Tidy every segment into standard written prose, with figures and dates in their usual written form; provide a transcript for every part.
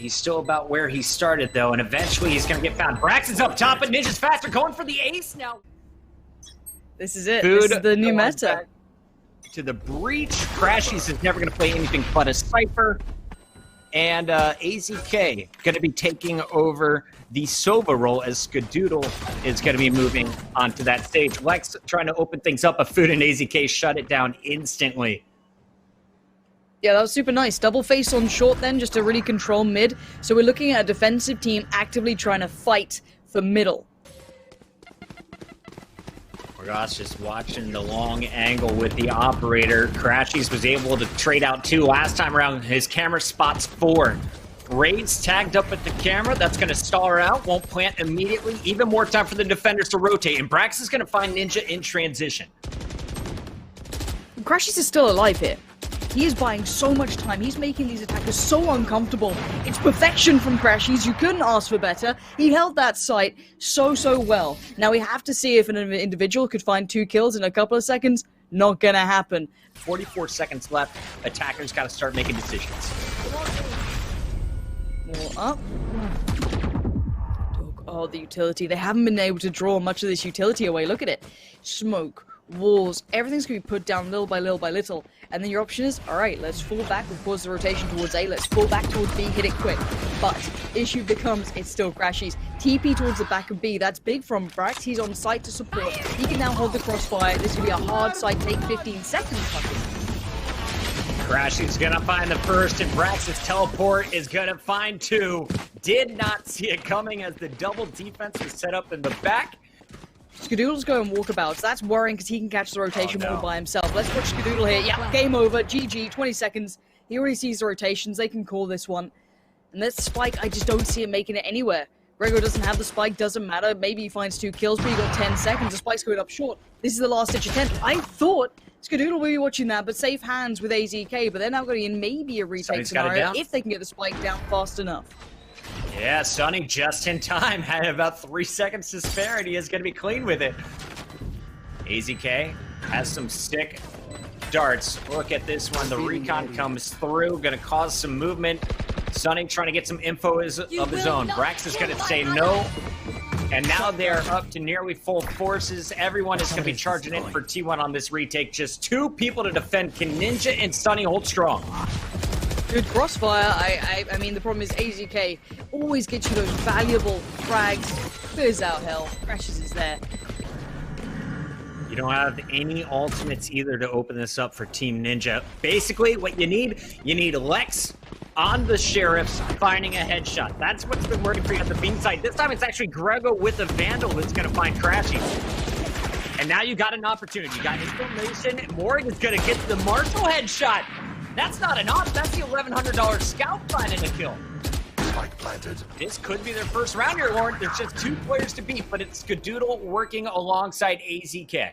He's still about where he started, though, and eventually he's going to get found. Brax is up top, but Ninja's faster, going for the ace now. This is it. Food this is the new meta. To the breach. Crashies is never going to play anything but a Cypher. And AZK going to be taking over the Sova role as Skadoodle is going to be moving onto that stage. Lex trying to open things up, but Food and AZK shut it down instantly. Yeah, that was super nice. Double face on short then, just to really control mid. So we're looking at a defensive team actively trying to fight for middle. Morgoth's just watching the long angle with the operator. Crashies was able to trade out 2 last time around. His camera spots 4. Raids tagged up at the camera. That's going to stall her out. Won't plant immediately. Even more time for the defenders to rotate. And Brax is going to find Ninja in transition. Crashies is still alive here. He is buying so much time. He's making these attackers so uncomfortable. It's perfection from Crashies. You couldn't ask for better. He held that site so well. Now we have to see if an individual could find 2 kills in a couple of seconds. Not gonna happen. 44 seconds left. Attackers got to start making decisions. More up. Oh, the utility. They haven't been able to draw much of this utility away. Look at it. Smoke, walls, everything's going to be put down little by little. And then your option is, alright, let's fall back. We'll pause the rotation towards A. Let's fall back towards B. Hit it quick. But issue becomes, it's still Crashies. TP towards the back of B. That's big from Brax. He's on site to support. He can now hold the crossfire. This could be a hard site. Take 15 seconds. Crashies gonna find the first, and Brax's teleport is gonna find 2. Did not see it coming as the double defense was set up in the back. Skadoodle's going walkabouts. That's worrying because he can catch the rotation ball by himself. Let's watch Skadoodle here. Yeah, game over. GG, 20 seconds. He already sees the rotations. They can call this one. And this spike, I just don't see him making it anywhere. Gregor doesn't have the spike, doesn't matter. Maybe he finds 2 kills, but he got 10 seconds. The spike's going up short. This is the last-ditch attempt. I thought Skadoodle will be watching that, but safe hands with AZK. But they're now going in maybe a retake scenario if they can get the spike down fast enough. Yeah, Sonny just in time. Had about 3 seconds to spare, and he is going to be clean with it. AZK has some sick darts. Look at this one. The recon comes through. Going to cause some movement. Sonny trying to get some info of his own. Brax is going to say no. And now they're up to nearly full forces. Everyone is going to be charging in for T1 on this retake. Just 2 people to defend. Can Ninja and Sonny hold strong? Good crossfire. I mean, the problem is AZK always gets you those valuable frags. Clears out hell. Crashes is there. You don't have any ultimates either to open this up for Team Ninja. Basically, what you need Lex on the Sheriffs finding a headshot. That's what's been working for you at the beam side. This time it's actually Grego with a Vandal that's going to find Crashies. And now you got an opportunity. You got information. Morgan is going to get the Marshall headshot. That's not an op. That's the $1,100 scout finding a kill. Spike planted. This could be their first round here, Lauren. There's just 2 players to beat, but it's Skadoodle working alongside AZK.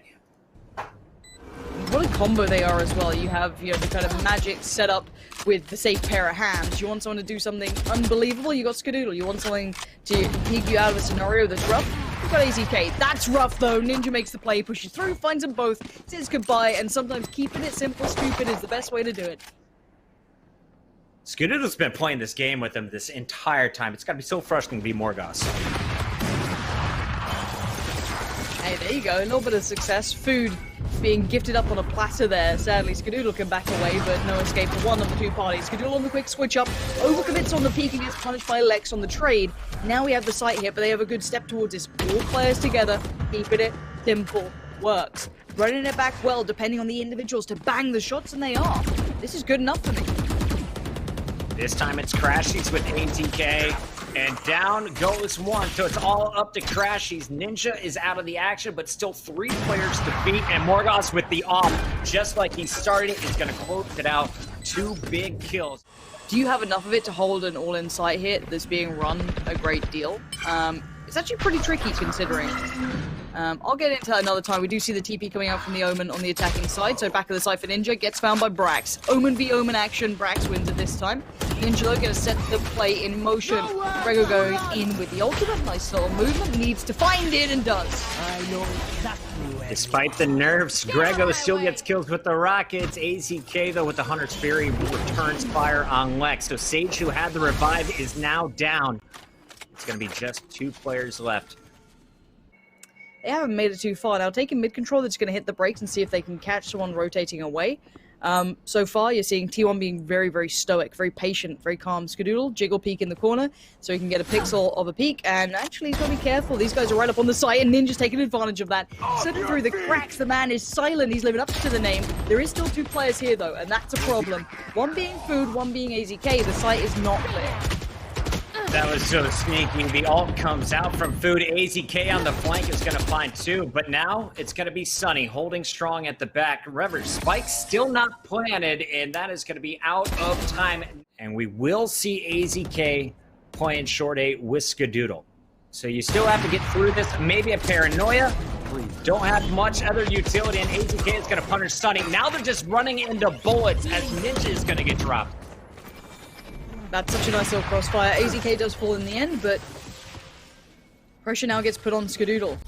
What a combo they are as well. You have, the kind of magic set up with the safe pair of hands. You want someone to do something unbelievable, you got Skadoodle. You want something to peek you out of a scenario that's rough, you've got AZK. That's rough though. Ninja makes the play, pushes through, finds them both, says goodbye, and sometimes keeping it simple, stupid is the best way to do it. Skadoodle's been playing this game with him this entire time. It's got to be so frustrating to be Morgoth. Hey, there you go. A little bit of success. Food being gifted up on a platter there. Sadly, Skadoodle can back away, but no escape for one of the 2 parties. Skadoodle on the quick switch up. Overcommits on the peak and gets punished by Lex on the trade. Now we have the site here, but they have a good step towards this. All players together. Keeping it simple. Works. Running it back well, depending on the individuals to bang the shots, and they are. This is good enough for me. This time it's Crashies with AZK. And down goes 1, so it's all up to Crashies. Ninja is out of the action, but still 3 players to beat. And Morgoth with the off, just like he started, is going to close it out. 2 big kills. Do you have enough of it to hold an all-in site hit that's being run a great deal? It's actually pretty tricky considering. I'll get into that another time. We do see the TP coming out from the Omen on the attacking side, so back of the site for Ninja, gets found by Brax. Omen v Omen action, Brax wins it this time. Ninja though gonna set the play in motion. Grego going in with the ultimate, nice little movement, needs to find it and does. I know exactly where Despite the nerfs, Grego still gets kills with the rockets. AZK, though, with the Hunter's Fury, returns fire on Lex. So Sage, who had the revive, is now down. It's going to be just 2 players left. They haven't made it too far. Now, taking mid-control, that's going to hit the brakes and see if they can catch someone rotating away. So far, you're seeing T1 being very, very stoic, very patient, very calm. Skadoodle, jiggle peek in the corner, so he can get a pixel of a peek, and actually he's got to be careful. These guys are right up on the site, and Ninja's taking advantage of that. Slipping through the cracks, the man is silent, he's living up to the name. There is still 2 players here, though, and that's a problem. One being Food, one being AZK. The site is not clear. That was so sneaky. The ult comes out from Food. AZK on the flank is going to find 2, but now it's going to be Sunny holding strong at the back. Remember, Spike's still not planted, and that is going to be out of time. And we will see AZK playing short 8 with Skadoodle. So you still have to get through this. Maybe a paranoia. We don't have much other utility, and AZK is going to punish Sunny. Now they're just running into bullets as Ninja is going to get dropped. That's such a nice little crossfire. AZK does fall in the end, but pressure now gets put on Skadoodle.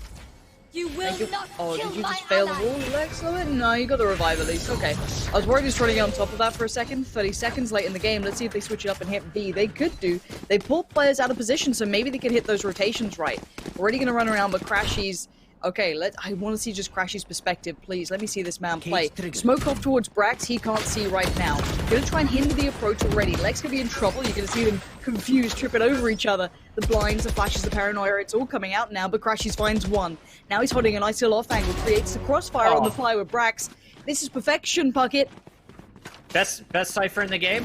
You will not Oh, kill did you my just fail the ally. wall, Lex? No, you got the revive at least. Okay. I was worried he was trying to get on top of that for a second. 30 seconds late in the game. Let's see if they switch it up and hit B. They could do. They pulled players out of position, so maybe they can hit those rotations right. Already going to run around, but Crashy's... Okay, I want to see just Crashy's perspective, please. Let me see this man play. Smoke off towards Brax, he can't see right now. Gonna try and hinder the approach already. Lex could be in trouble. You're gonna see them confused, tripping over each other. The blinds, the flashes, the paranoia, it's all coming out now, but Crashy's finds 1. Now he's holding a nice little off angle, creates the crossfire on the fly with Brax. This is perfection, Puckett. Best Cypher in the game?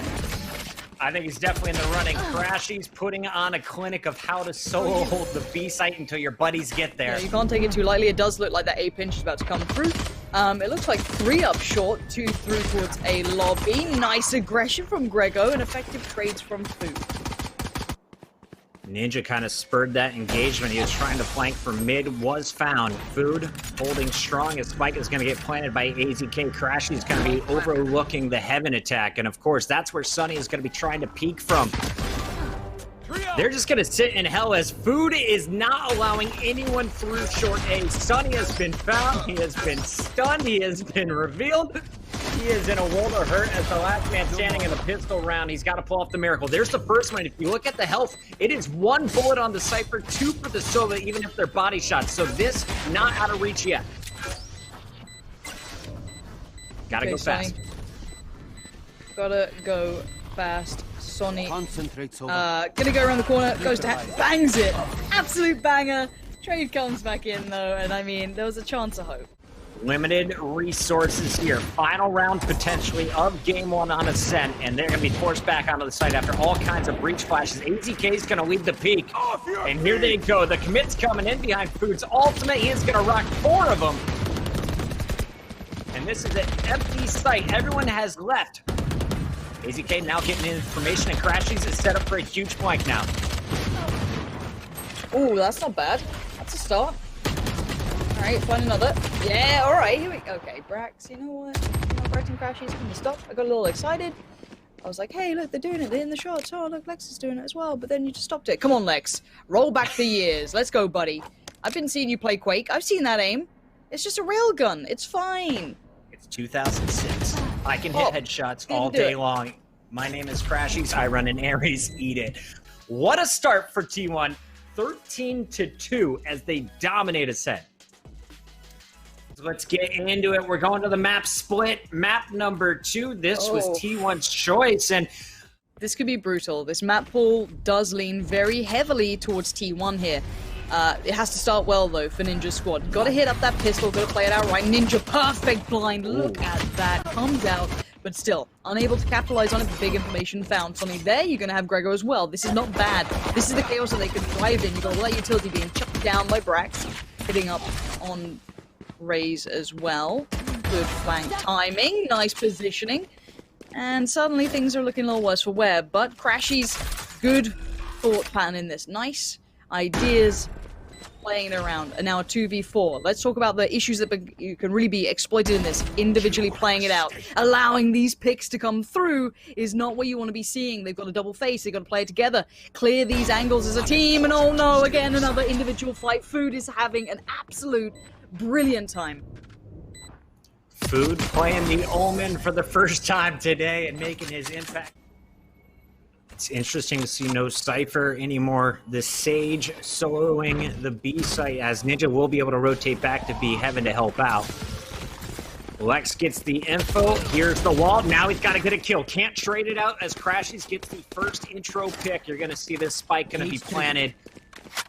I think he's definitely in the running. Crashy's putting on a clinic of how to solo hold the B site until your buddies get there. Yeah, you can't take it too lightly. It does look like that A pinch is about to come through. It looks like 3 up short, 2 through towards a lobby. Nice aggression from Grego and effective trades from Food. Ninja kind of spurred that engagement. He was trying to flank for mid, was found. Food holding strong as Spike is going to get planted by AZK. Crashy is going to be overlooking the Heaven attack. And of course, that's where Sunny is going to be trying to peek from. They're just going to sit in hell as Food is not allowing anyone through short A. Sunny has been found. He has been stunned. He has been revealed. He is in a world of hurt as the last man standing in the pistol round. He's got to pull off the miracle. There's the first one. If you look at the health, it is 1 bullet on the Cypher, 2 for the Sova, even if they're body shots. So this, not out of reach yet. Gotta go fast. Sonny. Gotta go fast. Sonny. Gonna go around the corner, goes to bangs it. Absolute banger. Trade comes back in though, and I mean, there was a chance of hope. Limited resources here. Final round potentially of game 1 on Ascent, and they're going to be forced back onto the site after all kinds of breach flashes. AZK is going to lead the peak, and here they go. The commit's coming in behind Food's ultimate. He is going to rock 4 of them. And this is an empty site. Everyone has left. AZK now getting information, and Crashies is set up for a huge flank now. Oh, that's not bad. That's a start. Alright, find another. Yeah, alright, here we go. Okay, Brax, you know what? Brax and Crashies, can you stop? I got a little excited. I was like, hey, look, they're doing it. They're in the shots. Oh, look, Lex is doing it as well. But then you just stopped it. Come on, Lex. Roll back the years. Let's go, buddy. I've been seeing you play Quake. I've seen that aim. It's just a railgun. It's fine. It's 2006. I can hit headshots all day long. My name is Crashies. I run an Ares. Eat it. What a start for T1. 13-2 as they dominate a set. Let's get into it. We're going to the map split. Map number 2. This was T1's choice, and this could be brutal. This map pool does lean very heavily towards T1 here. It has to start well, though, for Ninja's squad. Got to hit up that pistol. Got to play it out right. Ninja, perfect blind. Look at that. Comes out, but still unable to capitalize on it. Big information found. Something there. You're going to have Grego as well. This is not bad. This is the chaos that they can thrive in. You've got that utility being chucked down by Brax. Hitting up on Raze as well. Good flank timing, nice positioning, and suddenly things are looking a little worse for wear, but Crashy's good thought pattern in this. Nice ideas, playing it around, and now a 2v4. Let's talk about the issues that you can really be exploited in this. Individually playing it out. Allowing these picks to come through is not what you want to be seeing. They've got a double face, they've got to play it together. Clear these angles as a team, and oh no, again, another individual fight. Food is having an absolute Brilliant time. Food playing the Omen for the first time today and making his impact. It's interesting to see no Cypher anymore. The Sage soloing the B site as Ninja will be able to rotate back to B Heaven to help out. Lex gets the info. Here's the wall. Now he's got to get a kill. Can't trade it out as Crashies gets the first intro pick. You're going to see this spike going to be planted.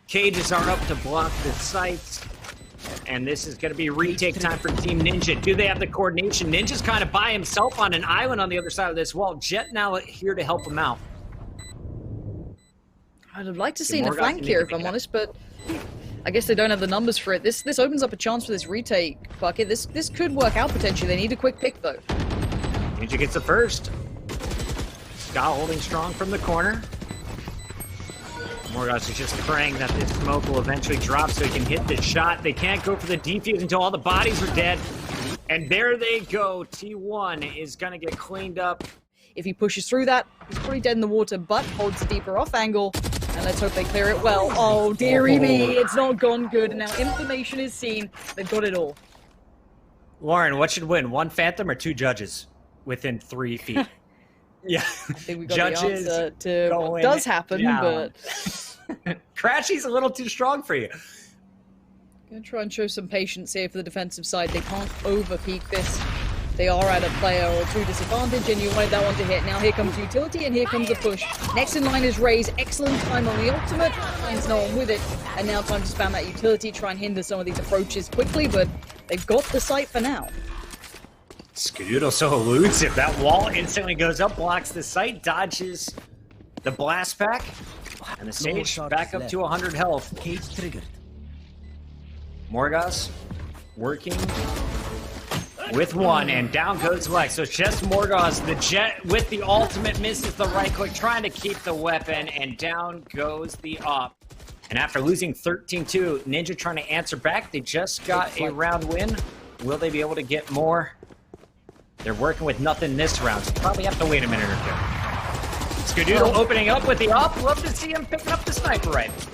Cages are up to block the sites. And this is going to be retake time for Team Ninja. Do they have the coordination? Ninja's kind of by himself on an island on the other side of this wall. Jet now here to help him out. I'd have liked to see a flank here, if I'm honest, but I guess they don't have the numbers for it. This opens up a chance for this retake, Puckett. This could work out potentially. They need a quick pick, though. Ninja gets the first. Scott holding strong from the corner. Morgoth is just praying that this smoke will eventually drop so he can hit the shot. They can't go for the defuse until all the bodies are dead. And there they go. T1 is going to get cleaned up. If he pushes through that, he's probably dead in the water, but holds the deeper off angle. And let's hope they clear it well. Oh, dearie me, it's not gone good. And now information is seen. They've got it all. Lauren, what should win? 1 Phantom or 2 judges within 3 feet? Yeah. I think we got the answer to what does happen, down. but... Crashy's a little too strong for you. Gonna try and show some patience here for the defensive side. They can't over-peak this. They are at a player or 2 disadvantage, and you wanted that one to hit. Now here comes utility, and here comes a push. Next in line is Raze. Excellent time on the ultimate. Finds no one with it. And now time to spam that utility, try and hinder some of these approaches quickly, but they've got the site for now. Skadoodle so elusive. That wall instantly goes up, blocks the site, dodges the blast pack, and the Sage back up to 100 health. Cage triggered. Morgoth working with 1, and down goes Lex. So it's just Morgoth. The Jet with the ultimate misses the right click, trying to keep the weapon, and down goes the op. And after losing 13-2, Ninja trying to answer back. They just got a round win. Will they be able to get more? They're working with nothing this round, so probably have to wait a minute or 2. Skadoodle opening up with the op. Love to see him picking up the sniper rifle.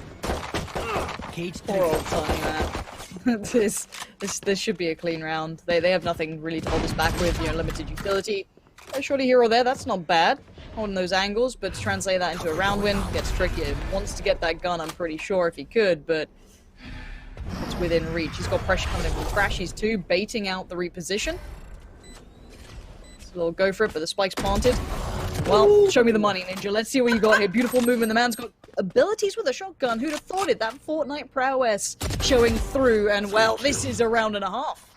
Cage Poor old Sonny, man. This should be a clean round. They have nothing really to hold us back with, you know, limited utility. A shorty hero there, that's not bad. Holding those angles, but to translate that into a round win gets tricky. He wants to get that gun, I'm pretty sure, if he could, but it's within reach. He's got pressure coming in from Crashies too, baiting out the reposition. So they'll go for it, but the spike's planted. Well, show me the money, Ninja. Let's see what you got here. Beautiful movement. The man's got abilities with a shotgun. Who'd have thought it? That Fortnite prowess showing through, and well, this is a round and a half.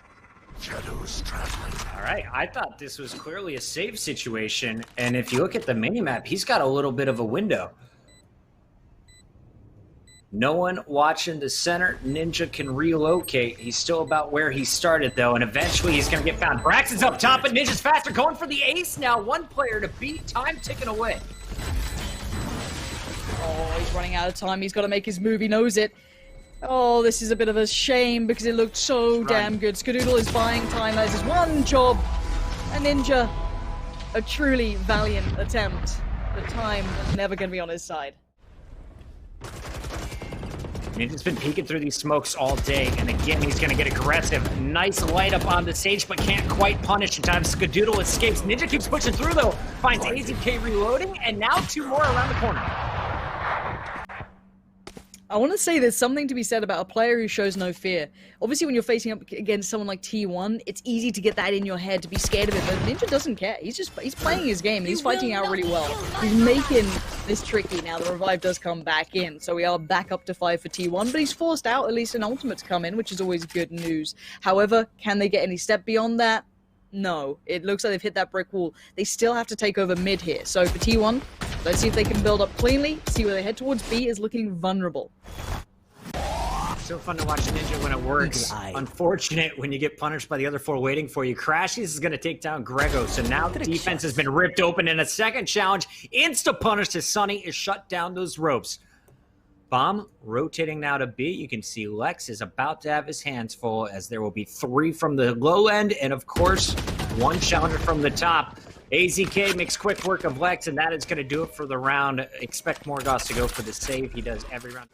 All right, I thought this was clearly a safe situation, and if you look at the minimap, he's got a little bit of a window. No one watching the center. Ninja can relocate. He's still about where he started, though, and eventually he's going to get found. Braxton's up top, but Ninja's faster, going for the ace now. 1 player to beat. Time ticking away. Oh, he's running out of time. He's got to make his move. He knows it. Oh, this is a bit of a shame because it looked so damn good. Skadoodle is buying time. There's his one job. And Ninja, a truly valiant attempt. The time was never going to be on his side. Ninja's been peeking through these smokes all day, and again, he's going to get aggressive. Nice light up on the Sage, but can't quite punish in time. Skadoodle escapes. Ninja keeps pushing through, though. Finds AZK reloading, and now 2 more around the corner. I want to say there's something to be said about a player who shows no fear. Obviously, when you're facing up against someone like T1, it's easy to get that in your head, to be scared of it, but Ninja doesn't care. He's playing his game, and he's fighting out really well. He's making this tricky now. The revive does come back in, so we are back up to 5 for T1, but he's forced out at least an ultimate to come in, which is always good news. However, can they get any step beyond that? No. It looks like they've hit that brick wall. They still have to take over mid here. So for T1, let's see if they can build up cleanly, see where they head towards. B is looking vulnerable. So fun to watch Ninja when it works. Unfortunate when you get punished by the other 4 waiting for you. Crashies is going to take down Grego, so now the defense has been ripped open in a second challenge. Insta-punished as Sonny is shut down those ropes. Bomb rotating now to B. You can see Lex is about to have his hands full as there will be 3 from the low end and, of course, 1 challenger from the top. AZK makes quick work of Lex, and that is going to do it for the round. Expect Morgoth to go for the save. He does every round.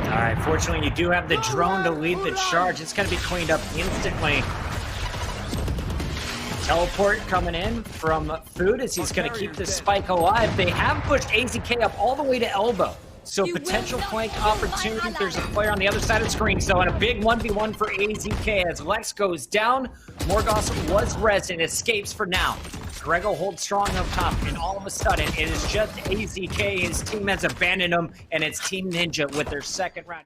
All right, fortunately, you do have the drone to lead the charge. It's going to be cleaned up instantly. Teleport coming in from Food as he's going to keep the spike alive. They have pushed AZK up all the way to elbow. So potential flank opportunity. There's a player on the other side of the screen. So in a big 1v1 for AZK as Lex goes down. Morgos was res and escapes for now. Grego holds strong up top, and all of a sudden, it is just AZK. His team has abandoned him, and it's Team Ninja with their second round.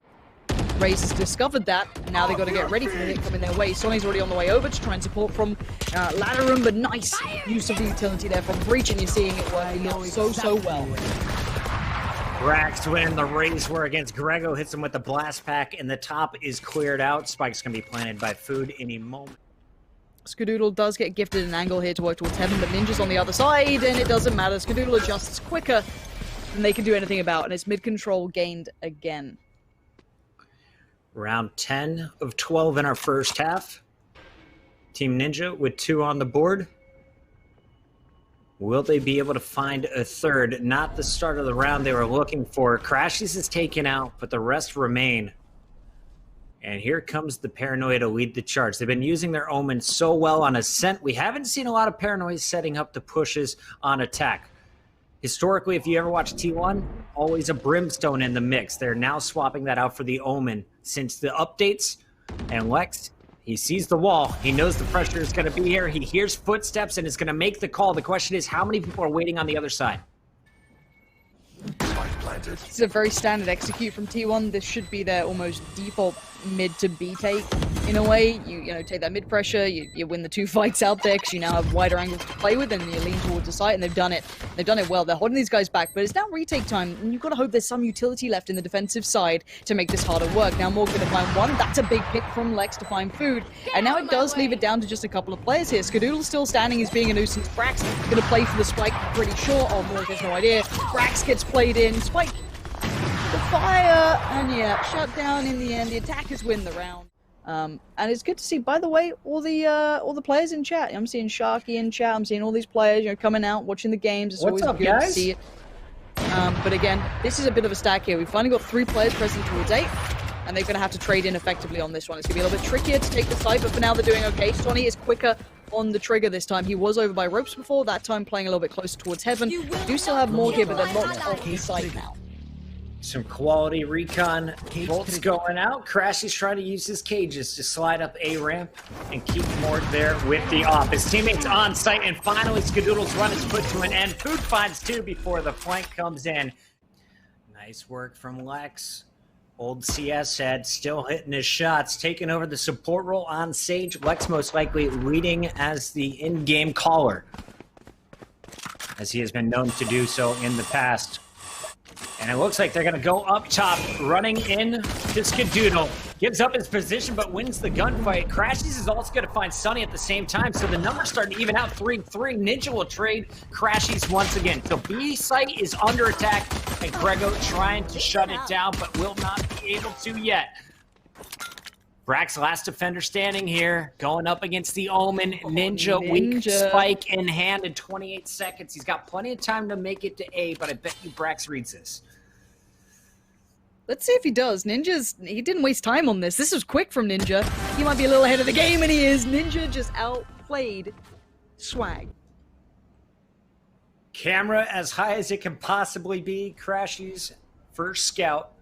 Raze has discovered that, and now they've got to get ready for the hit coming their way. Sonny's already on the way over to try and support from ladder room, but nice use of the utility there from Breach, and you're seeing it working so well. Brax winning the Raze war against Grego, hits him with the blast pack, and the top is cleared out. Spike's going to be planted by Food any moment. Skadoodle does get gifted an angle here to work towards heaven, but Ninja's on the other side, and it doesn't matter. Skadoodle adjusts quicker than they can do anything about, and it's mid-control gained again. Round 10 of 12 in our first half. Team Ninja with 2 on the board. Will they be able to find a third? Not the start of the round they were looking for. Crashies is taken out, but the rest remain. And here comes the Paranoia to lead the charge. They've been using their Omen so well on Ascent. We haven't seen a lot of Paranoia setting up the pushes on attack. Historically, if you ever watch T1, always a Brimstone in the mix. They're now swapping that out for the Omen since the updates. And Lex, he sees the wall. He knows the pressure is going to be here. He hears footsteps and is going to make the call. The question is, how many people are waiting on the other side? This is a very standard execute from T1. This should be their almost default mid to B take. In a way, you know, take that mid pressure, you win the 2 fights out there because you now have wider angles to play with, and you lean towards the site, and they've done it. They've done it well. They're holding these guys back, but it's now retake time, and you've got to hope there's some utility left in the defensive side to make this harder work. Now Morg going to find one. That's a big pick from Lex to find Food, and now it does leave it down to just a couple of players here. Skadoodle still standing. He's being a nuisance. Brax going to play for the spike. Pretty sure. Oh, Morg has no idea. Brax gets played in. Spike the fire, and yeah, shut down in the end. The attackers win the round. And it's good to see, by the way, all the players in chat. I'm seeing Sharky in chat. I'm seeing all these players, you know, coming out, watching the games. It's always good to see it. But again, this is a bit of a stack here. We've finally got 3 players present towards 8, and they're going to have to trade in effectively on this one. It's going to be a little bit trickier to take the side, but for now they're doing okay. Sonny is quicker on the trigger this time. He was over by ropes before, that time playing a little bit closer towards heaven. Do still have more here, but they're locked off the side now. Some quality recon bolts going out. Crashy's trying to use his cages to slide up a ramp and keep Mort there with the off. His teammates on site, and finally Skadoodle's run is put to an end. Food finds 2 before the flank comes in. Nice work from Lex. Old CS head still hitting his shots, taking over the support role on Sage. Lex most likely leading as the in-game caller, as he has been known to do so in the past. And it looks like they're going to go up top, running in to Skadoodle. Gives up his position, but wins the gunfight. Crashies is also going to find Sonny at the same time, so the numbers starting to even out 3-3. Ninja will trade Crashies once again. So B site is under attack, and Grego trying to shut it down, but will not be able to yet. Brax, last defender standing here, going up against the Omen. Ninja, weak spike in hand in 28 seconds. He's got plenty of time to make it to A, but I bet you Brax reads this. Let's see if he does. He didn't waste time on this. This was quick from Ninja. He might be a little ahead of the game, and he is. Ninja just outplayed Swag. Camera as high as it can possibly be. Crashies, first scout.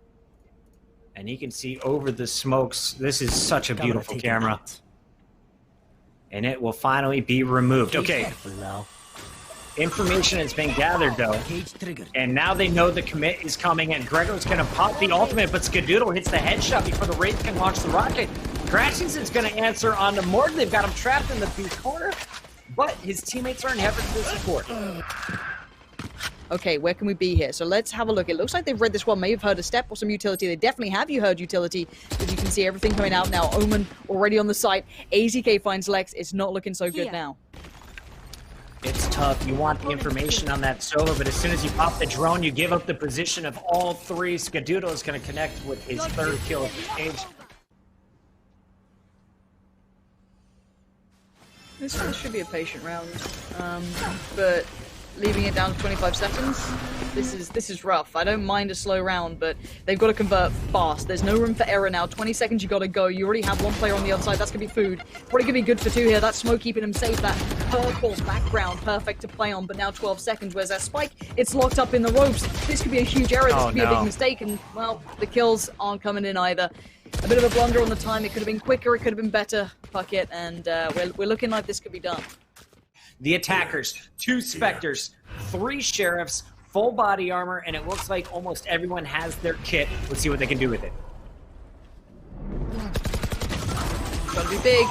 And he can see over the smokes. This is such a beautiful camera. And it will finally be removed. Okay. Information has been gathered, though. And now they know the commit is coming, and Grego's going to pop the ultimate, but Skadoodle hits the headshot before the Wraith can launch the rocket. Crashings is going to answer on the Morg. They've got him trapped in the B corner, but his teammates are in heaven for support. Okay, where can we be here? So let's have a look. It looks like they've read this one, may have heard a step or some utility. They definitely have heard utility, because you can see everything coming out now. Omen already on the site. AZK finds Lex. It's not looking so good now. It's tough. You want the information on that solo, but as soon as you pop the drone, you give up the position of all 3. Skadoodle is going to connect with his 3rd kill of the stage. This one should be a patient round, but leaving it down to 25 seconds. This is rough. I don't mind a slow round, but they've got to convert fast. There's no room for error now. 20 seconds, you got to go. You already have one player on the other side. That's going to be food. Probably going to be good for two here. That smoke keeping him safe. That purple background, perfect to play on, but now 12 seconds. Where's that spike? It's locked up in the ropes. This could be a huge error. This could be a big mistake, and, well, the kills aren't coming in either. A bit of a blunder on the time. It could have been quicker. It could have been better, Puckett, and we're looking like this could be done. The attackers, 2 Spectres, 3 Sheriffs, full body armor, and it looks like almost everyone has their kit. Let's see what they can do with it. Gotta be big.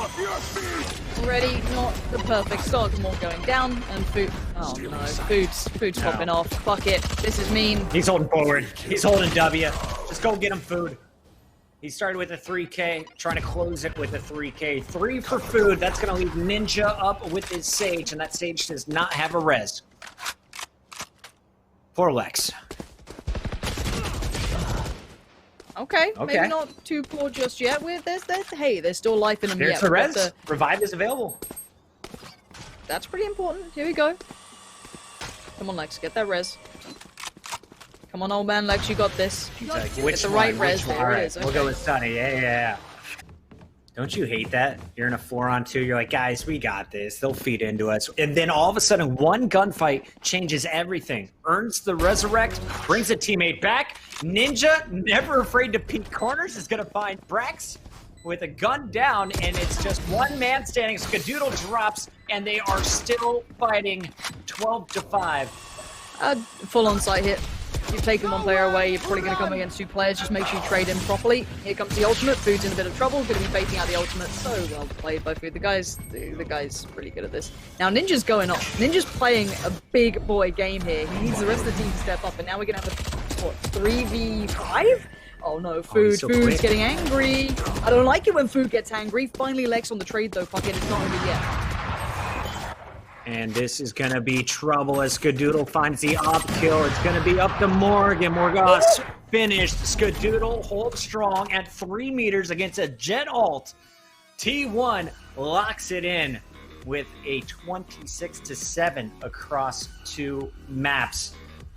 Already not the perfect start. More going down, and food. Oh no, food's popping off. Puckett, this is mean. He's holding forward. He's holding W. Just go get him food. He started with a 3K, trying to close it with a 3K. 3 for food. That's going to leave Ninja up with his Sage, and that Sage does not have a res. For Lex. Okay, maybe not too poor just yet. There's still life in them yet. There's the res. Revive is available. That's pretty important. Here we go. Come on, Lex, get that res. Come on, old man, Lex, you got this. Like, it's the right res. There it is. Okay. We'll go with Sunny. Yeah. Don't you hate that? You're in a 4-on-2. You're like, guys, we got this. They'll feed into us. And then all of a sudden, one gunfight changes everything. Earns the resurrect, brings a teammate back. Ninja, never afraid to peek corners, is going to find Brax with a gun down, and it's just one man standing. Skadoodle drops, and they are still fighting 12-5. Full on-site hit. You've taken one player away, you're probably going to come against 2 players, just make sure you trade him properly. Here comes the ultimate, Food's in a bit of trouble, going to be baiting out the ultimate, so well played by Food. The guy's really good at this. Now Ninja's going off. Ninja's playing a big boy game here. He needs the rest of the team to step up, and now we're going to have a, what, 3v5? Oh no, Food's getting angry. I don't like it when Food gets angry. Finally Lex on the trade though, Puckett, it's not over yet. And this is going to be trouble as Skadoodle finds the op kill. It's going to be up to Morgan. Morgas finished. Skadoodle holds strong at 3 meters against a Jet Alt. T1 locks it in with a 26-7 across 2 maps.